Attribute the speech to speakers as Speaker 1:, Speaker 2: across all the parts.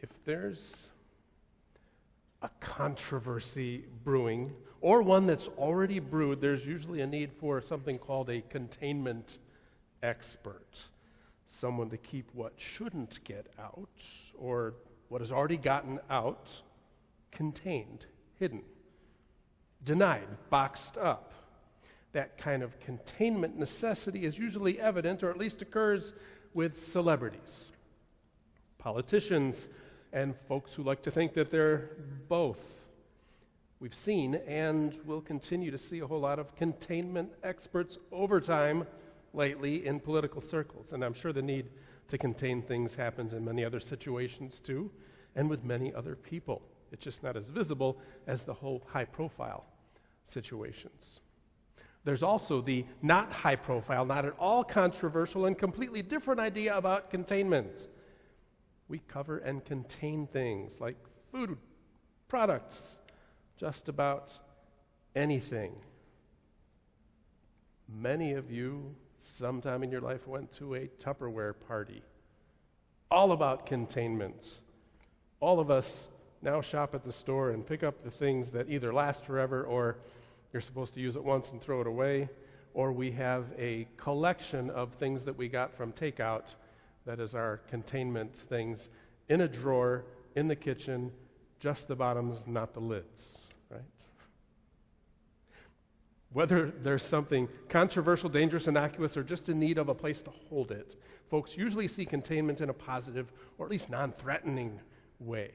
Speaker 1: If there's a controversy brewing, or one that's already brewed, there's usually a need for something called a containment expert. Someone to keep what shouldn't get out, or what has already gotten out, contained, hidden, denied, boxed up. That kind of containment necessity is usually evident, or at least occurs with celebrities, politicians, and folks who like to think that they're both. We've seen and will continue to see a whole lot of containment experts over time lately in political circles. And I'm sure the need to contain things happens in many other situations too, and with many other people. It's just not as visible as the whole high-profile situations. There's also the not high-profile, not at all controversial, and completely different idea about containment. We cover and contain things like food, products, just about anything. Many of you, sometime in your life, went to a Tupperware party, all about containment. All of us now shop at the store and pick up the things that either last forever, or you're supposed to use it once and throw it away, or we have a collection of things that we got from takeout that is our containment things in a drawer in the kitchen, just the bottoms, not the lids, right? Whether there's something controversial, dangerous, innocuous, or just in need of a place to hold it, folks usually see containment in a positive or at least non-threatening way.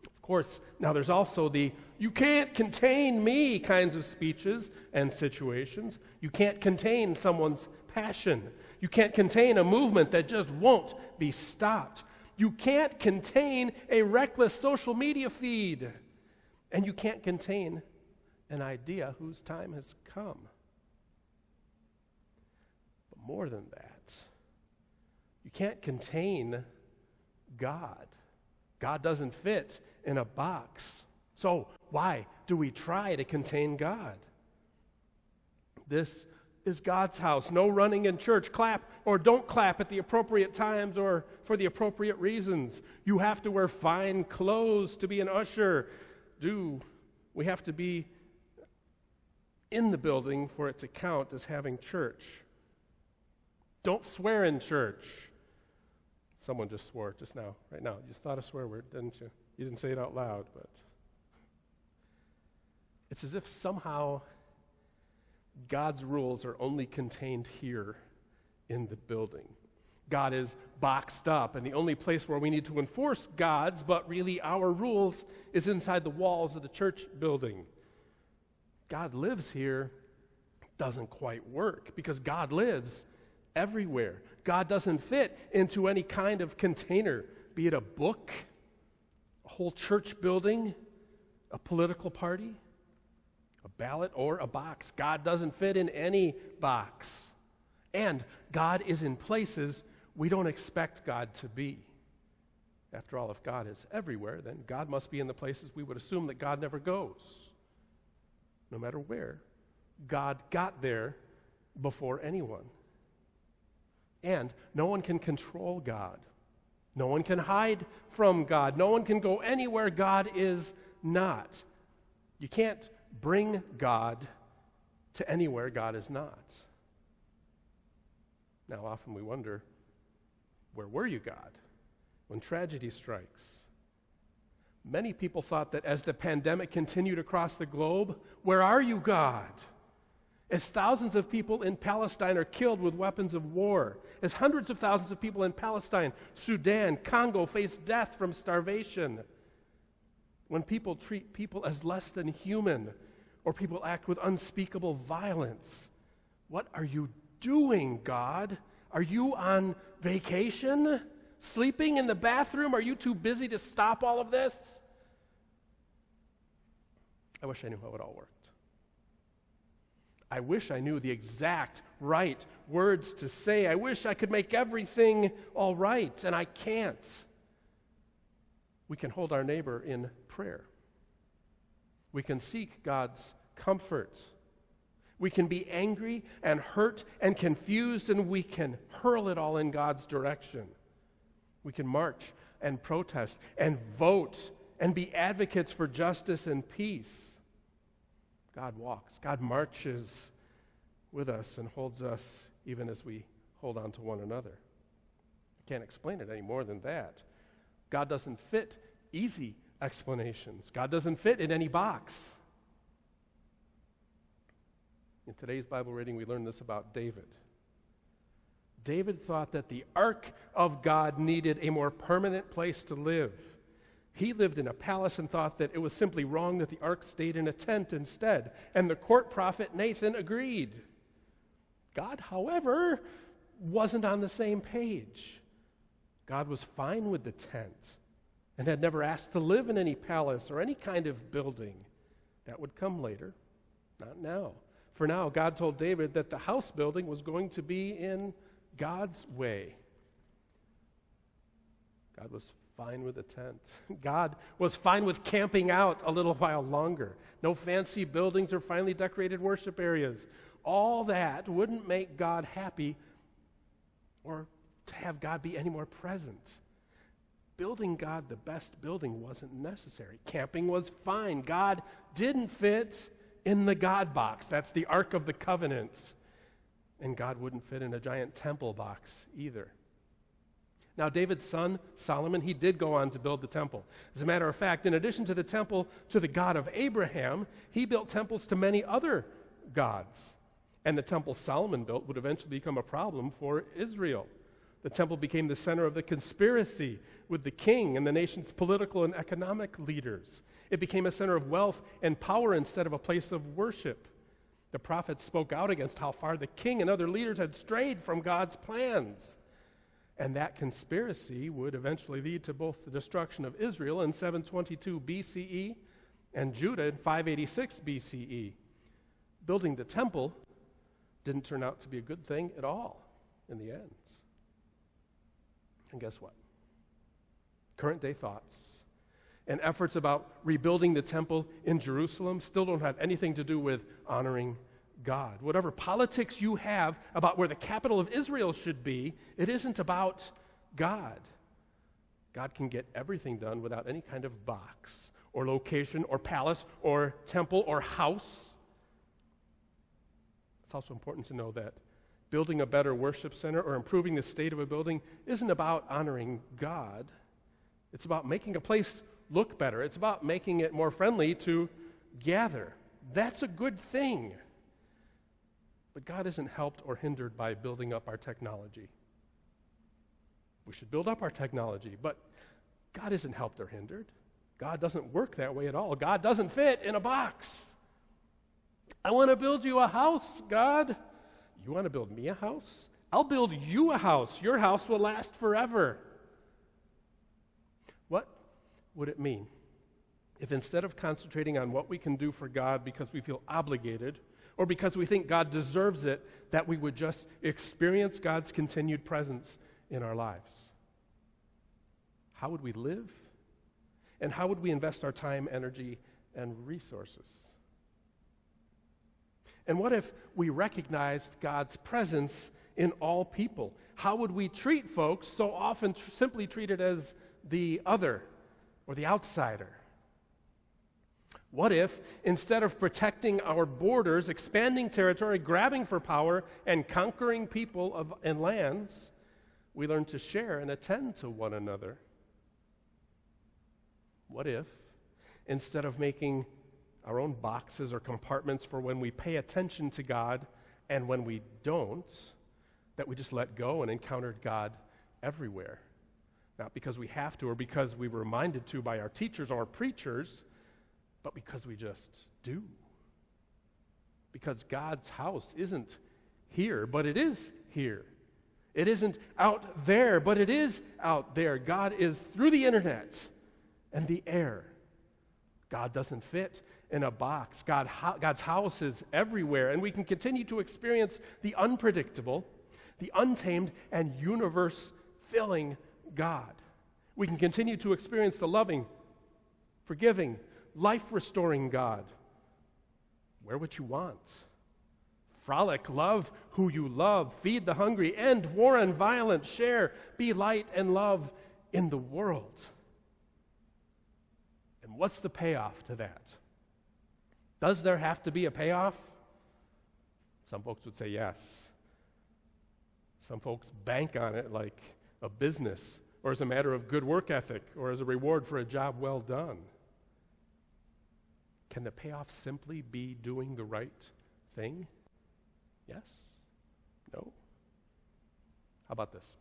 Speaker 1: Of course, now there's also the "you can't contain me" kinds of speeches and situations. You can't contain someone's passion. You can't contain a movement that just won't be stopped. You can't contain a reckless social media feed. And you can't contain an idea whose time has come. But more than that, you can't contain God. God doesn't fit in a box. So why do we try to contain God? This is God's house. No running in church. Clap or don't clap at the appropriate times or for the appropriate reasons. You have to wear fine clothes to be an usher. We have to be in the building for it to count as having church. Don't swear in church. Someone just swore just now, right now. You just thought a swear word, didn't you? You didn't say it out loud, but it's as if somehow God's rules are only contained here in the building. God is boxed up, and the only place where we need to enforce God's, but really our rules, is inside the walls of the church building. God lives here doesn't quite work because God lives everywhere. God doesn't fit into any kind of container, be it a book, a whole church building, a political party, a ballot, or a box. God doesn't fit in any box. And God is in places we don't expect God to be. After all, if God is everywhere, then God must be in the places we would assume that God never goes. No matter where, God got there before anyone. And no one can control God. No one can hide from God. No one can go anywhere God is not. You can't bring God to anywhere God is not. Now, often we wonder, where were you, God, when tragedy strikes? Many people thought that as the pandemic continued across the globe, where are you, God? As thousands of people in Palestine are killed with weapons of war, as hundreds of thousands of people in Palestine, Sudan, Congo face death from starvation, when people treat people as less than human, or people act with unspeakable violence, what are you doing, God? Are you on vacation? Sleeping in the bathroom? Are you too busy to stop all of this? I wish I knew how it all worked. I wish I knew the exact right words to say. I wish I could make everything all right, and I can't. We can hold our neighbor in prayer. We can seek God's comfort. We can be angry and hurt and confused, and we can hurl it all in God's direction. We can march and protest and vote and be advocates for justice and peace. God walks, God marches with us and holds us even as we hold on to one another. Can't explain it any more than that. God doesn't fit easy explanations. God doesn't fit in any box. In today's Bible reading, we learn this about David. David thought that the ark of God needed a more permanent place to live. He lived in a palace and thought that it was simply wrong that the ark stayed in a tent instead. And the court prophet Nathan agreed. God, however, wasn't on the same page. God was fine with the tent and had never asked to live in any palace or any kind of building. That would come later, not now. For now, God told David that the house building was going to be in God's way. God was fine with the tent. God was fine with camping out a little while longer. No fancy buildings or finely decorated worship areas. All that wouldn't make God happy or to have God be any more present. Building God the best building wasn't necessary. Camping was fine. God didn't fit in the God box. That's the Ark of the Covenant. And God wouldn't fit in a giant temple box either. Now, David's son, Solomon, he did go on to build the temple. As a matter of fact, in addition to the temple to the God of Abraham, he built temples to many other gods. And the temple Solomon built would eventually become a problem for Israel. The temple became the center of the conspiracy with the king and the nation's political and economic leaders. It became a center of wealth and power instead of a place of worship. The prophets spoke out against how far the king and other leaders had strayed from God's plans. And that conspiracy would eventually lead to both the destruction of Israel in 722 BCE and Judah in 586 BCE. Building the temple didn't turn out to be a good thing at all in the end. And guess what? Current day thoughts and efforts about rebuilding the temple in Jerusalem still don't have anything to do with honoring God. Whatever politics you have about where the capital of Israel should be, it isn't about God. God can get everything done without any kind of box or location or palace or temple or house. It's also important to know that building a better worship center or improving the state of a building isn't about honoring God. It's about making a place look better. It's about making it more friendly to gather. That's a good thing. But God isn't helped or hindered by building up our technology. We should build up our technology, but God isn't helped or hindered. God doesn't work that way at all. God doesn't fit in a box. I want to build you a house, God. You want to build me a house? I'll build you a house. Your house will last forever. What would it mean if instead of concentrating on what we can do for God because we feel obligated or because we think God deserves it, that we would just experience God's continued presence in our lives? How would we live? And how would we invest our time, energy, and resources? And what if we recognized God's presence in all people? How would we treat folks so often simply treated as the other or the outsider? What if, instead of protecting our borders, expanding territory, grabbing for power, and conquering people and lands, we learn to share and attend to one another? What if, instead of making our own boxes or compartments for when we pay attention to God and when we don't, that we just let go and encountered God everywhere? Not because we have to or because we were reminded to by our teachers or preachers, but because we just do. Because God's house isn't here, but it is here. It isn't out there, but it is out there. God is through the internet and the air. God doesn't fit in a box. God's house is everywhere, and we can continue to experience the unpredictable, the untamed, and universe-filling God. We can continue to experience the loving, forgiving, life-restoring God. Wear what you want. Frolic, love who you love, feed the hungry, end war and violence, share, be light and love in the world. And what's the payoff to that? Does there have to be a payoff? Some folks would say yes. Some folks bank on it like a business, or as a matter of good work ethic, or as a reward for a job well done. Can the payoff simply be doing the right thing? Yes? No? How about this?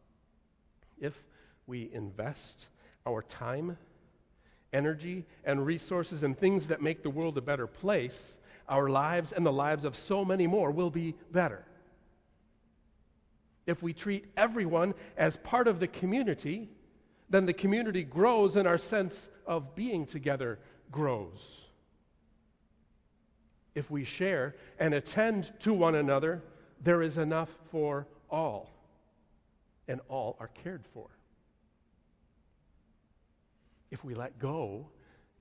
Speaker 1: If we invest our time, energy, and resources in things that make the world a better place, our lives and the lives of so many more will be better. If we treat everyone as part of the community, then the community grows and our sense of being together grows. If we share and attend to one another, there is enough for all, and all are cared for. If we let go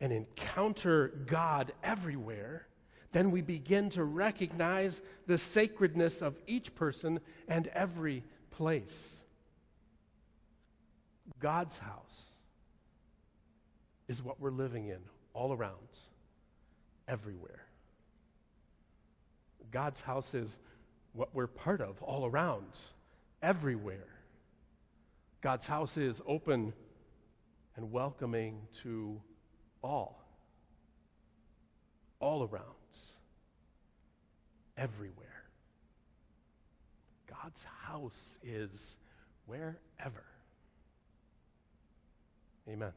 Speaker 1: and encounter God everywhere, then we begin to recognize the sacredness of each person and every place. God's house is what we're living in all around, everywhere. God's house is what we're part of all around, everywhere. God's house is open and welcoming to all around, everywhere. God's house is wherever. Amen.